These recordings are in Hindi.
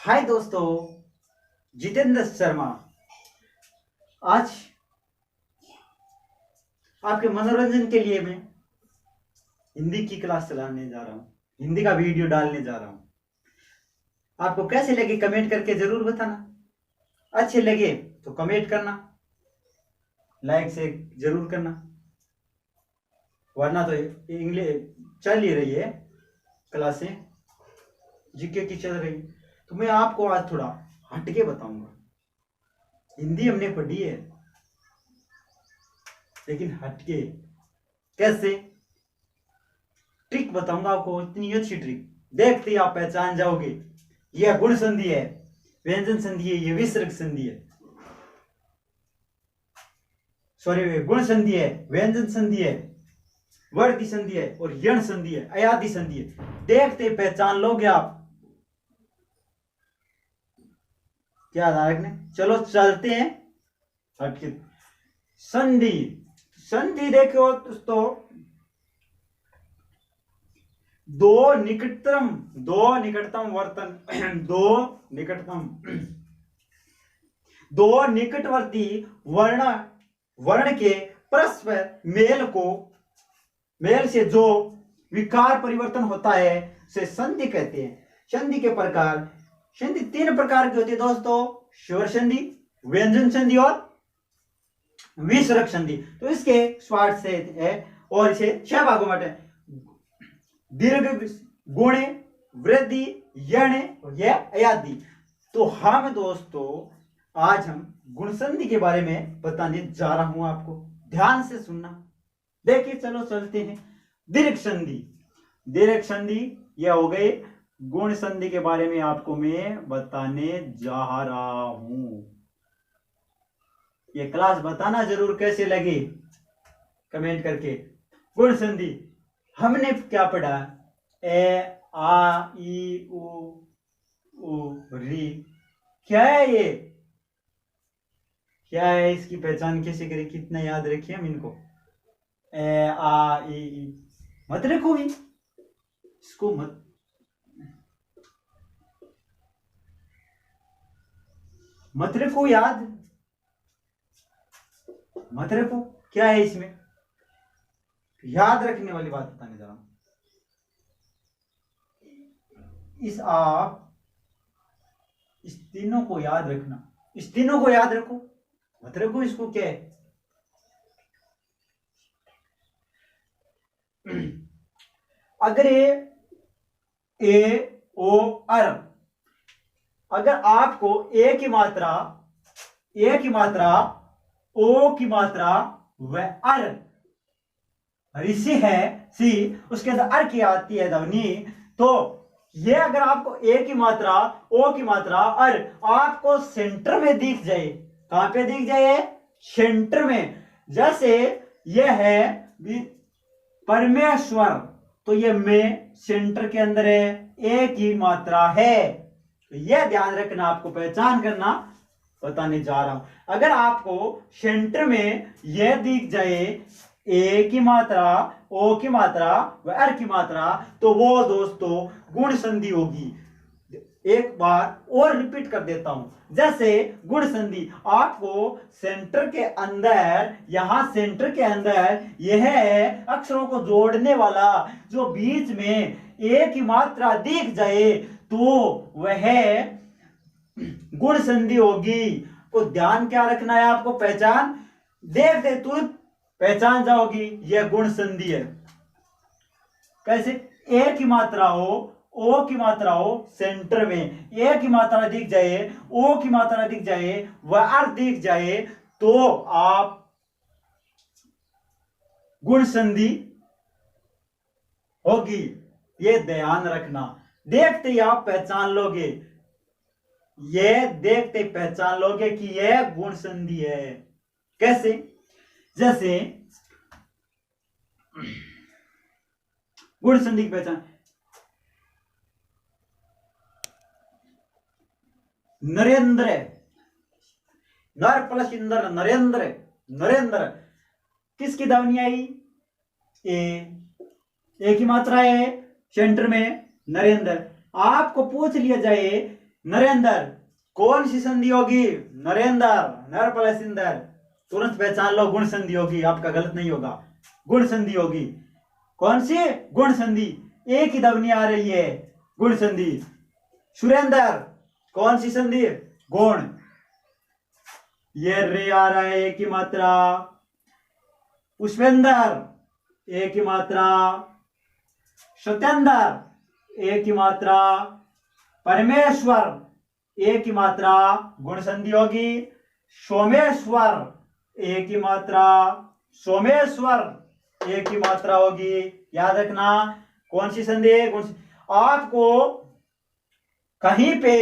हाय दोस्तों, जितेंद्र शर्मा आज आपके मनोरंजन के लिए मैं हिंदी की क्लास चलाने जा रहा हूँ। हिंदी का वीडियो डालने जा रहा हूँ। आपको कैसे लगे कमेंट करके जरूर बताना। अच्छे लगे तो कमेंट करना, लाइक से जरूर करना, वरना तो इंग्लिश चल ही रही है, क्लासें जीके की चल रही है। तो मैं आपको आज थोड़ा हटके बताऊंगा। हिंदी हमने पढ़ी है, लेकिन हटके कैसे, ट्रिक बताऊंगा आपको। इतनी अच्छी ट्रिक देखते ही आप पहचान जाओगे। यह गुण संधि है, व्यंजन संधि है, ये विसर्ग संधि है, सॉरी गुण संधि है, व्यंजन संधि है, वर्ती संधि है और यण संधि है, अयादि संधि है। देखते ही पहचान लोगे आप। क्या ध्यान रखने, चलो चलते हैं हटके। संधि संधि देखो दोस्तों, दो निकटतम वर्तन दो निकटवर्ती वर्ण के परस्पर मेल से जो विकार परिवर्तन होता है उसे संधि कहते हैं। संधि के प्रकार, संधि तीन प्रकार की होती है दोस्तों: स्वर संधि, व्यंजन संधि और विसर्ग संधि। तो इसके स्वार्थ से है और इसे 6 भागों में बांटे: दीर्घ, गुणे, वृद्धि, यण या अयादि। तो हम दोस्तों आज हम गुण संधि के बारे में बताने जा रहा हूं आपको। ध्यान से सुनना। देखिए चलो चलते हैं। दीर्घ संधि यह हो गए। गुण संधि के बारे में आपको मैं बताने जा रहा हूं। ये क्लास बताना जरूर कैसे लगे कमेंट करके। गुण संधि हमने क्या पढ़ा? ए, आ, ई, उ, री। क्या है ये? क्या है? इसकी पहचान कैसे करें? कितना याद रखिए हम इनको। ए, आ, ई, मत रखो भी इसको, मत रखो याद, मत रखो। क्या है इसमें? याद रखने वाली बात बताने जा रहा हूं। इस तीनों को याद रखना, इस तीनों को याद रखो, मत रखो इसको। क्या है? अगर ए ओ अर, अगर आपको ए की मात्रा, ओ की मात्रा व अर ऋषि है सी, उसके अंदर अर की आती है ध्वनि, तो ये अगर आपको ए की मात्रा, ओ की मात्रा, अर आपको सेंटर में दिख जाए। कहां पे दिख जाए? सेंटर में। जैसे यह है परमेश्वर, तो ये में सेंटर के अंदर है, ए की मात्रा है। तो यह ध्यान रखना, आपको पहचान करना बताने जा रहा हूं। अगर आपको सेंटर में यह दिख जाए ए की मात्रा, ओ की मात्रा व अर की मात्रा, तो वो दोस्तों गुण संधि होगी। एक बार और रिपीट कर देता हूं। जैसे गुण संधि आपको सेंटर के अंदर, यहां सेंटर के अंदर यह अक्षरों को जोड़ने वाला जो बीच में ए की मात्रा दिख जाए, तो वह गुण संधि होगी। तो ध्यान क्या रखना है आपको? पहचान देखते तुरंत पहचान जाओगी यह गुण संधि है। कैसे? ए की मात्रा हो, ओ की मात्रा हो सेंटर में, ए की मात्रा दिख जाए, ओ की मात्रा दिख जाए, वह अर्थ दिख जाए, तो आप गुण संधि होगी। ये ध्यान रखना। देखते ही आप पहचान लोगे, ये देखते पहचान लोगे कि यह गुण संधि है। कैसे? जैसे गुण संधि की पहचान: नरेंद्र, नर प्लस इंद्र, नरेंद्र किसकी ध्वनि आई? ए की मात्रा है सेंटर में, नरेंद्र। आपको पूछ लिया जाए नरेंद्र, कौन सी संधि होगी? नरेंद्र, नर प्लस इंदर, तुरंत पहचान लो गुण संधि होगी, आपका गलत नहीं होगा, गुण संधि होगी। कौन सी? गुण संधि, एक ही ध्वनि आ रही है, गुण संधि। सुरेंद्र, कौन सी संधि? गुण। ये रे आ रहा है एक ही मात्रा। पुष्पेंद्र, एक ही मात्रा। सत्येंद्र, एक ही मात्रा। परमेश्वर, एक ही मात्रा, गुण संधि होगी। सोमेश्वर, एक ही मात्रा। सोमेश्वर, एक ही मात्रा होगी, याद रखना। कौन सी संधि? आपको कहीं पे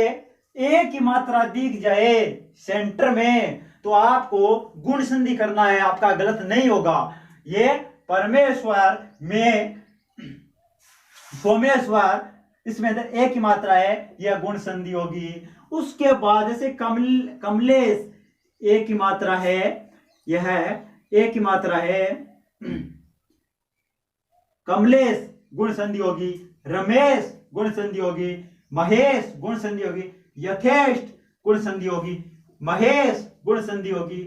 एक ही मात्रा दिख जाए सेंटर में तो आपको गुण संधि करना है, आपका गलत नहीं होगा। ये परमेश्वर में सोमेश्वर, इसमें अंदर एक ही मात्रा है, यह गुण संधि होगी। उसके बाद जैसे कमलेश, एक ही मात्रा है, यह एक ही मात्रा है, कमलेश गुण संधि होगी। रमेश गुण संधि होगी। महेश गुण संधि होगी। यथेष्ट गुण संधि होगी। महेश गुण संधि होगी।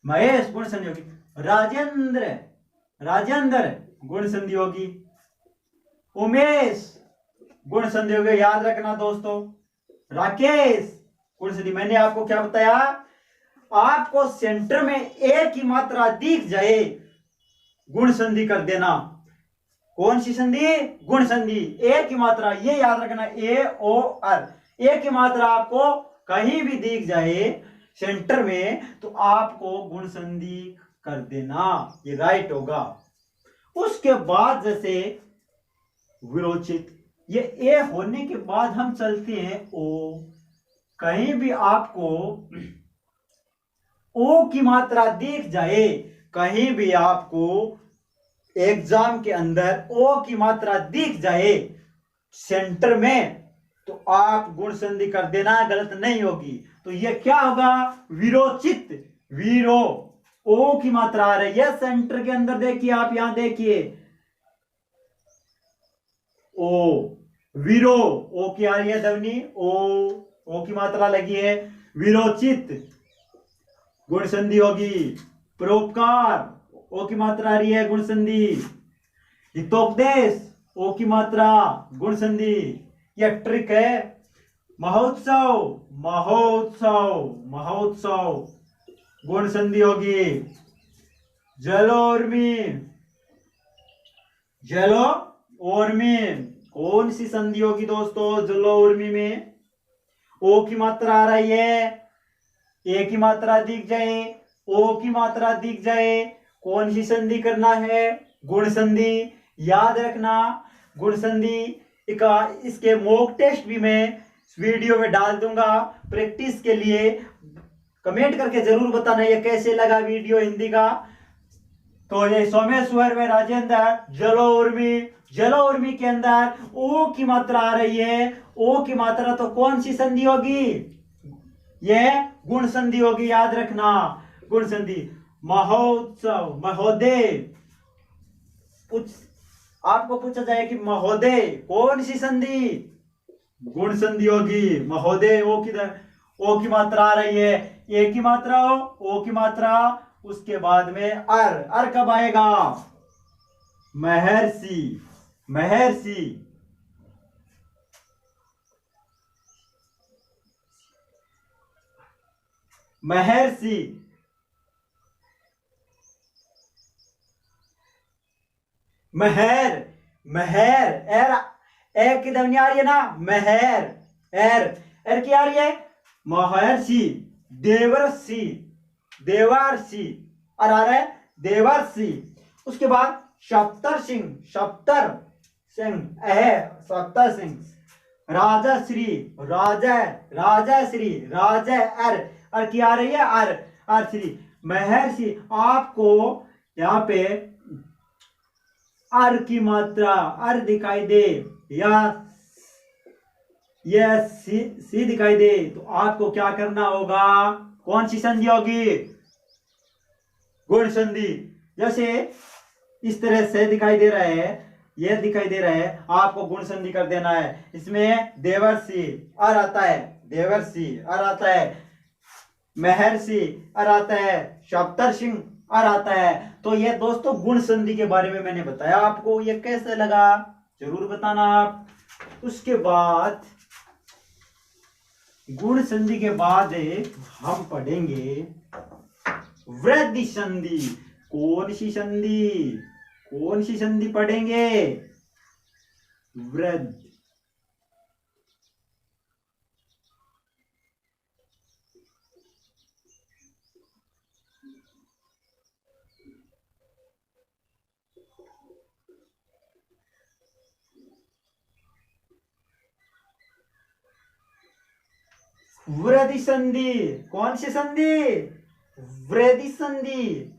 महेश गुण संधि होगी। राजेंद्र, राजेंद्र गुण संधि होगी। उमेश गुण संधि होगी, याद रखना दोस्तों। राकेश गुण संधि। मैंने आपको क्या बताया? आपको सेंटर में एक ही मात्रा दिख जाए, गुण संधि कर देना। कौन सी संधि? गुण संधि, एक ही मात्रा, ये याद रखना, ए ओ आर, एक ही मात्रा आपको कहीं भी दिख जाए सेंटर में तो आपको गुण संधि कर देना, ये राइट होगा। उसके बाद जैसे विरोचित, ये ए होने के बाद हम चलते हैं ओ। कहीं भी आपको ओ की मात्रा दिख जाए, कहीं भी आपको एग्जाम के अंदर ओ की मात्रा दिख जाए सेंटर में तो आप गुण संधि कर देना, गलत नहीं होगी। तो ये क्या होगा? विरोचित। वीरो, ओ की मात्रा आ रही है सेंटर के अंदर, देखिए आप यहां देखिए, ओ वीरो, ओ की आ रही है ध्वनि, ओ की मात्रा लगी है। विरोचित गुण संधि होगी। परोपकार, ओ की मात्रा आ रही है, गुण संधि। हितोपदेश, ओ की मात्रा, गुण संधि। यह ट्रिक है। महोत्सव, महोत्सव, महोत्सव गुण संधि होगी। जलोर्मी, जलो उर्मी, कौन सी संधि होगी दोस्तों? जलो उर्मी में ओ की मात्रा आ रही है, ए की मात्रा दिख जाए, ओ की मात्रा दिख जाए, कौन सी संधि करना है? गुण संधि। याद रखना, गुण संधि इसके मॉक टेस्ट भी मैं वीडियो में डाल दूंगा प्रैक्टिस के लिए। कमेंट करके जरूर बताना ये कैसे लगा वीडियो हिंदी का। तो ये सोमेश्वर में राजेंद्र, जलो उर्मी, जलो उर्मी के अंदर ओ की मात्रा आ रही है, ओ की मात्रा तो कौन सी संधि होगी? यह गुण संधि होगी, याद रखना, गुण संधि। महोत्सव, महोदय, आपको पूछा जाए कि महोदय कौन सी संधि? गुण संधि होगी। महोदय, ओ की मात्रा आ रही है, ए की मात्रा हो, ओ की मात्रा, उसके बाद में अर कब आएगा? महर्षि, महर्षि, महर्षि, महर, महर, एर की ध्वनि आ रही है ना, महर, एर की आ रही है। महर्षि, देवर्षि, देवर्षि, और आ रहा है देवर्षि। उसके बाद सप्तर सिंह, सप्तर सिंह, सप्तर सिंह। राजश्री, राजा, राजश्री, राजा, अर की आ रही है, अर श्री। महर्षि, आपको यहाँ पे अर की मात्रा, अर दिखाई दे या सी दिखाई दे तो आपको क्या करना होगा? कौन सी संधि होगी? गुण संधि। जैसे इस तरह से दिखाई दे रहा है ये दिखाई दे रहा है, आपको गुण संधि कर देना है। इसमें देवर्षि अर आता है, देवर्षि अर आता है, महर्षि अर आता है, सप्तर्षि अर आता है। तो ये दोस्तों गुण संधि के बारे में मैंने बताया आपको, ये कैसे लगा जरूर बताना आप। उसके बाद गुण संधि के बाद हम पढ़ेंगे वृद्धि संधि। कौन सी संधि, कौन सी संधि पढ़ेंगे? वृद्ध। वृद्धि संधि। कौन सी संधि? वृद्धि संधि।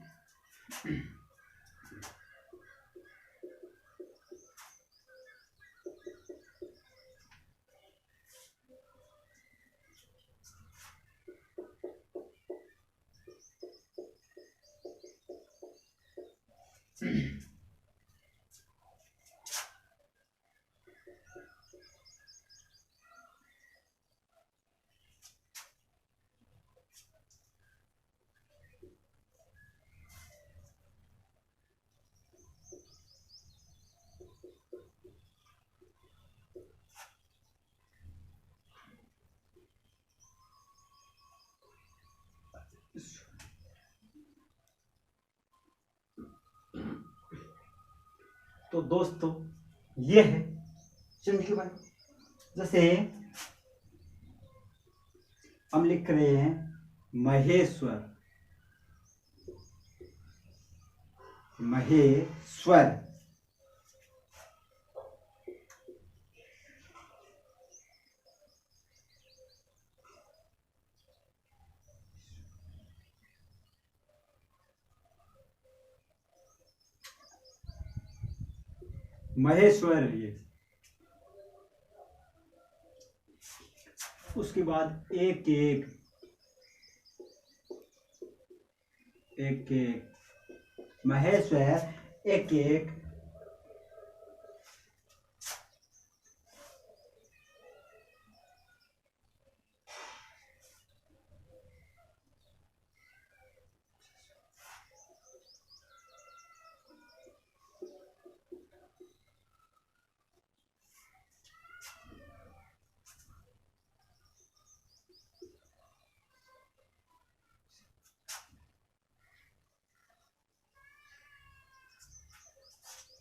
तो दोस्तों ये है संधि के बारे में। जैसे हम लिख रहे हैं महेश्वर, महेश्वर। महेश्वर ये। उसके बाद एक एक, एक एक महेश्वर, एक एक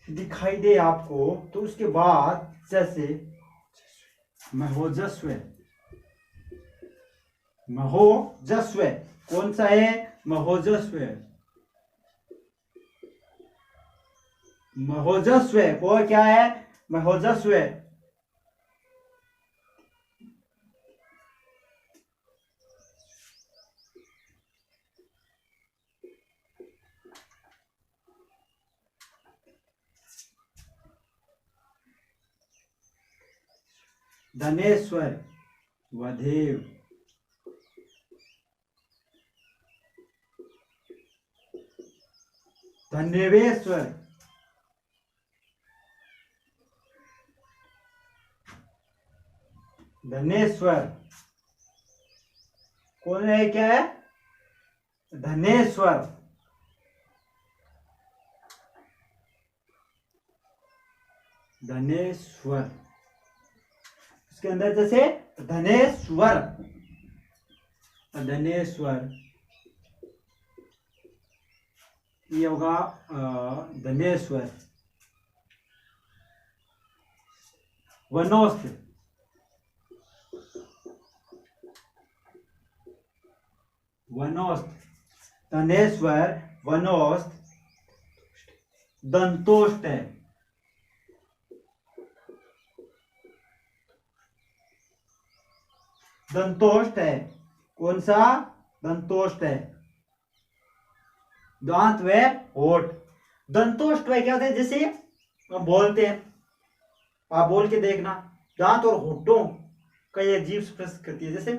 दिखाई दे आपको। तो उसके बाद जैसे महोजस्व, महोजस्व कौन सा है? महोजस्व, महोजस्व वो क्या है? महोजस्व। धनेश्वर, वधेव, धन्यवेश्वर, धनेश्वर कौन है? क्या है? धनेश्वर। धनेश्वर उसके अंदर जैसे धनेश्वर, धनेश्वर ये होगा धनेश्वर। वनौस्त, वनौस्त, धनेश्वर, वनौस्त, दंतोष्ट है, दंतोष्ट है। कौन सा? दंतोष्ट है। दांत व होठ। दंतोष्ट व क्या होता है? जैसे हम बोलते हैं, आप बोल के देखना, दांत और होठों का ये जीभ स्पर्श करती है। जैसे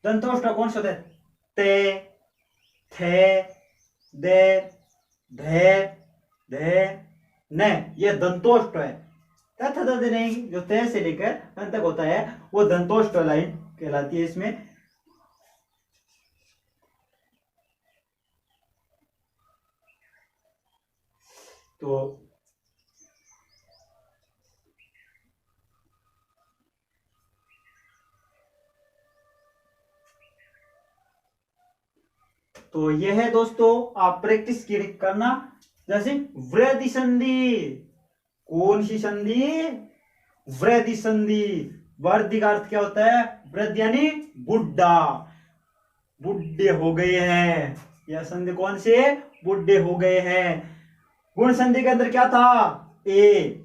दंतोष्ट कौन सा होता है? ते, थे, दे, धे, धे, न, ये दंतोष्ट है। तथ तद नहीं, जो तय से लेकर अंत तक होता है वो दंतोष्ट लाइन कहलाती है इसमें। तो यह है दोस्तों, आप प्रैक्टिस करना। जैसे वृद्धि संधि, कौन सी संधि? वृद्धि संधि। वृद्धि का अर्थ क्या होता है? वृद्धि यानी बुढ़ा, बुढ़े हो गए हैं। यह संधि कौन सी है? बुढ़े हो गए हैं। गुण संधि के अंदर क्या था? ए।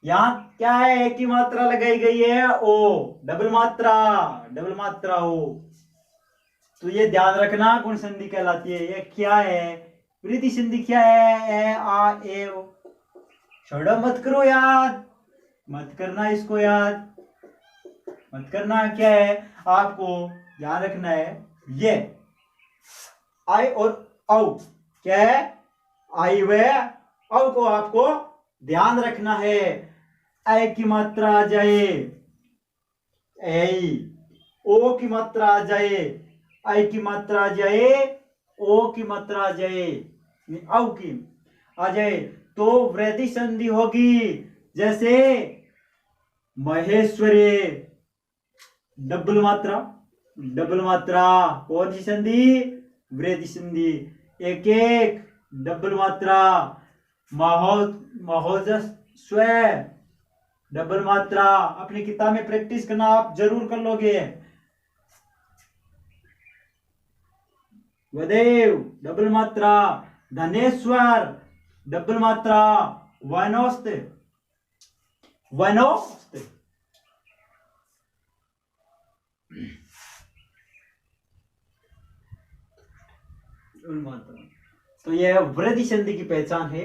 यहां क्या है? ए की मात्रा लगाई गई है, ओ, डबल मात्रा, डबल मात्रा ओ। तो ये ध्यान रखना, गुण संधि कहलाती है। ये क्या है? वृद्धि संधि क्या है? ए आ ए ओ। छोड़ो मत करो याद, मत करना इसको याद, मत करना। क्या है आपको ध्यान रखना है? ये आई और औ क्या है? आई व औ को आपको ध्यान रखना है। ऐ की मात्रा आ जाए ऐ, ओ की मात्रा आ जाए आई की मात्रा आ जाए, ओ की मात्रा आ जाए, औ की आ जाए, तो वृद्धि संधि होगी। जैसे महेश्वरी, डबल मात्रा, डबल मात्रा, कौन सी संधि? वृद्धि संधि। एक एक, डबल मात्रा। महोजस्व, डबल मात्रा। अपनी किताब में प्रैक्टिस करना, आप जरूर कर लोगे। वदेव, डबल मात्रा। धनेश्वर, डबल मात्रा। वनोस्त, वनोस्त। तो यह वृद्धि संधि की पहचान है।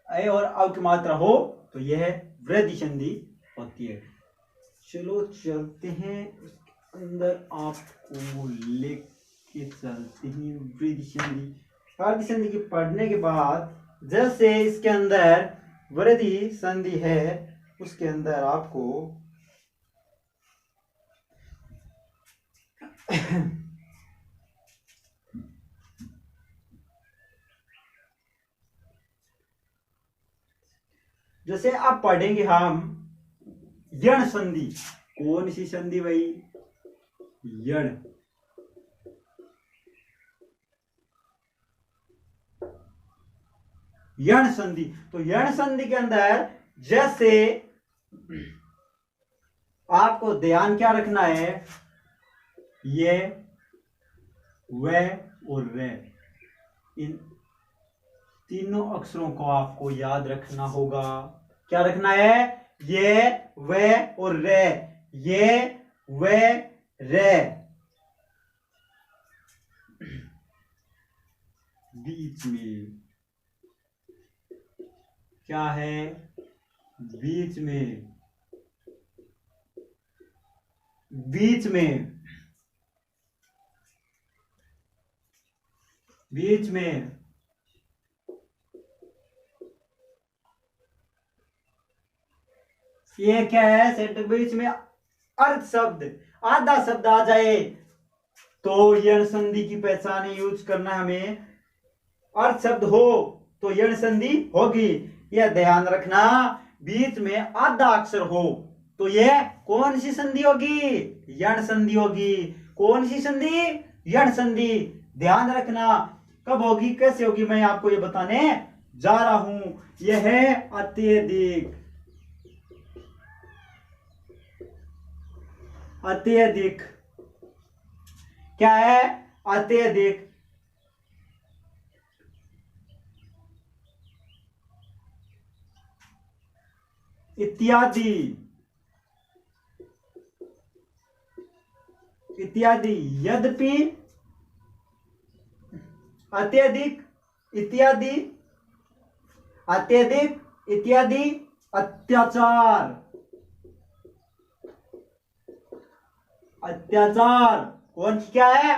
ऐ और औ की मात्रा हो तो यह वृद्धि संधि होती है। चलो चलते हैं, उसके अंदर आपको लेके चलते हैं वृद्धि संधि। वृद्धि संधि की पढ़ने के बाद जैसे इसके अंदर वृद्धि संधि है, उसके अंदर आपको जैसे आप पढ़ेंगे हम यण संधि। कौन सी संधि भाई? यण। यण संधि। तो यण संधि के अंदर जैसे आपको ध्यान क्या रखना है? ये व और रे, इन तीनों अक्षरों को आपको याद रखना होगा। क्या रखना है? ये व और रे, ये व रे। बीच में क्या है? बीच में, बीच में, बीच में। ये क्या है? सेंटर बीच में अर्ध शब्द, आधा शब्द आ जाए तो यण संधि की पहचान यूज करना है हमें। अर्ध शब्द हो तो यण संधि होगी, यह ध्यान रखना। बीच में आधा अक्षर हो तो यह कौन सी संधि होगी? यण संधि होगी। कौन सी संधि? यण संधि। ध्यान रखना। कब होगी, कैसे होगी, मैं आपको ये बताने जा रहा हूं। यह है अत्यधिक, अत्यधिक। क्या है? अत्यधिक। इत्यादि, इत्यादि। यद्यपि, अत्यधिक, इत्यादि, अत्यधिक, इत्यादि। अत्याचार, अत्याचार। कौन सी क्या है?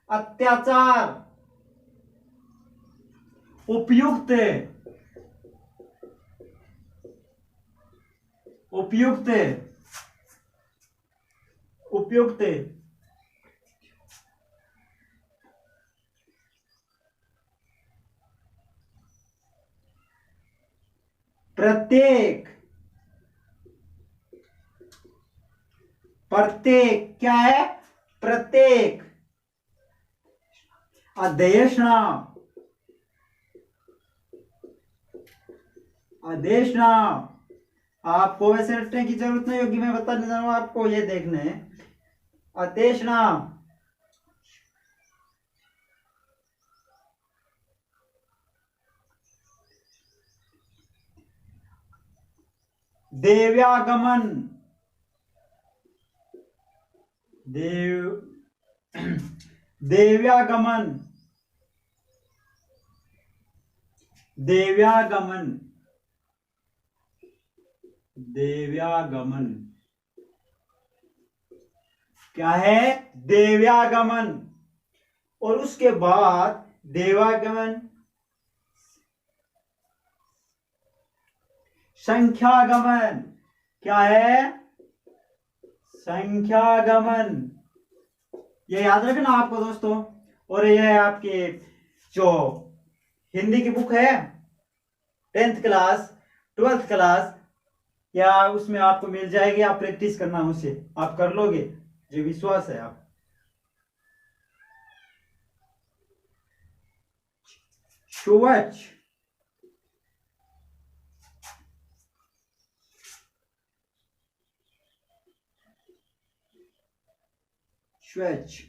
अत्याचार। उपयुक्त, उपयुक्त, उपयुक्त, प्रत्येक, प्रत्येक क्या है? प्रत्येक। अदेशना, अदेशना। आपको वैसे रटने की जरूरत नहीं होगी, मैं बताने जा रहा हूं आपको, ये देखना है। अदेशना, देव्यागमन, देव, देव्यागमन, देव्यागमन, देव्यागमन क्या है? देव्यागमन। और उसके बाद देवागमन, संख्यागमन क्या है? संख्यागमन। ये याद रखना आपको दोस्तों। और ये आपके जो हिंदी की बुक है 10th क्लास 12th क्लास, या उसमें आपको मिल जाएगी, आप प्रैक्टिस करना, उससे आप कर लोगे, जो विश्वास है। आप स्वच्छ, स्वच्छ,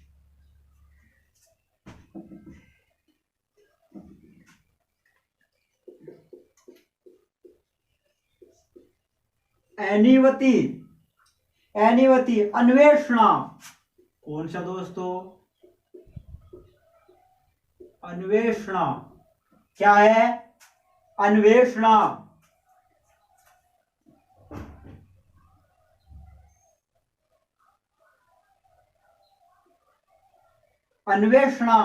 एनिवती, एनिवती, अन्वेषणा। कौन सा दोस्तों? अन्वेषणा क्या है? अन्वेषणा। अन्वेषणा,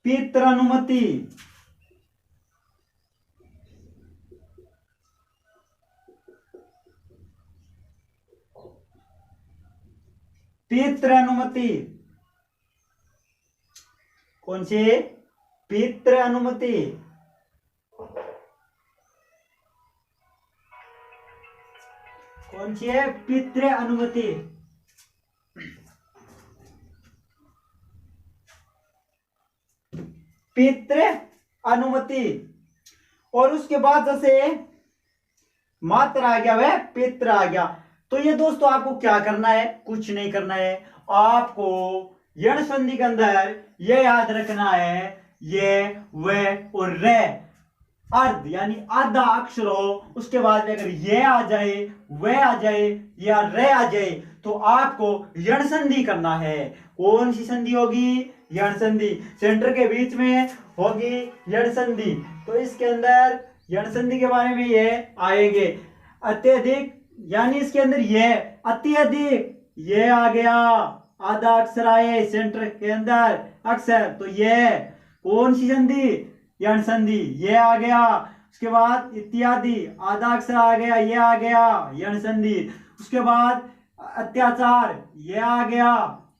पितृनुमति, पितृनुमति। कौन सी? पितृनुमति। कौन सी है? पितृ अनुमति। पितृ अनुमति। और उसके बाद जैसे मात्र आ गया, वह पितृ आ गया। तो ये दोस्तों आपको क्या करना है? कुछ नहीं करना है। आपको यण संधि के अंदर ये याद रखना है, ये, वह और रे अर्ध यानी आधा अक्षर हो, उसके बाद में अगर ये आ जाए, वह आ जाए या रे आ जाए, तो आपको यण संधि करना है। कौन सी संधि होगी? यण संधि। सेंटर के बीच में होगी यण संधि। तो इसके अंदर यण संधि के बारे में ये आएंगे। अत्यधिक यानी इसके अंदर ये अत्यधिक, ये आ गया, आधा अक्षर आए सेंटर के अंदर अक्षर, तो ये कौन सी संधि? यण संधि। ये आ गया। उसके बाद इत्यादि, आधा अक्षर आ गया, ये आ गया यण संधि। उसके बाद अत्याचार, ये आ गया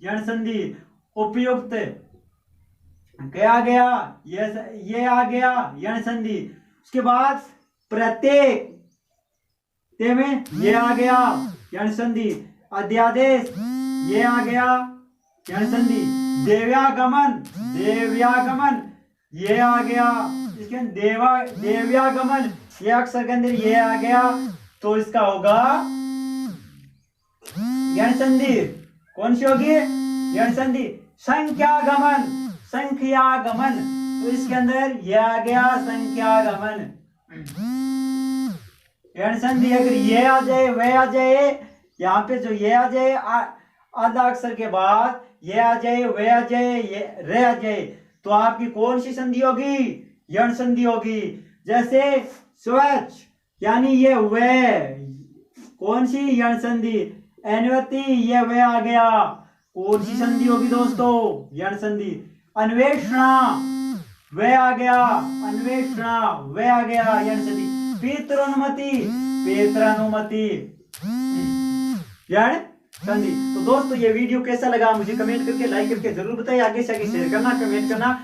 यण संधि। उपयुक्त क्या आ गया? ये आ गया यण संधि। उसके बाद प्रत्येक, ते में ये आ गया यण संधि। अध्यादेश, ये आ गया यण संधि। देव्यागमन, देव्यागमन ये आ गया। इसके देव्यागमन, ये अक्षर के अंदर ये आ गया, तो इसका होगा यण संधि। कौन सी होगी? यण संधि। संख्यागमन, संख्यागमन, तो इसके अंदर ये आ गया संख्यागमन। यण संधि अगर ये आ जाए, वह आ जाए, यहाँ पे जो ये आ जाए आधा अक्षर के बाद ये आ जाए, वह आ जाए, ये रे आ जाए, तो आपकी कौन सी संधि होगी? यण संधि होगी। जैसे स्वच्छ यानी ये वे, कौन सी यण संधि, अन्वति, ये वे आ गया। कौन सी संधि होगी दोस्तों, यण संधि। अन्वेषणा, वे आ गया, अन्वेषणा, वे आ गया यण संधि। पितृनुमति, पितृनुमति, यण संधि। तो दोस्तों ये वीडियो कैसा लगा मुझे कमेंट करके, लाइक करके जरूर बताइए, आगे से आगे शेयर करना, कमेंट करना।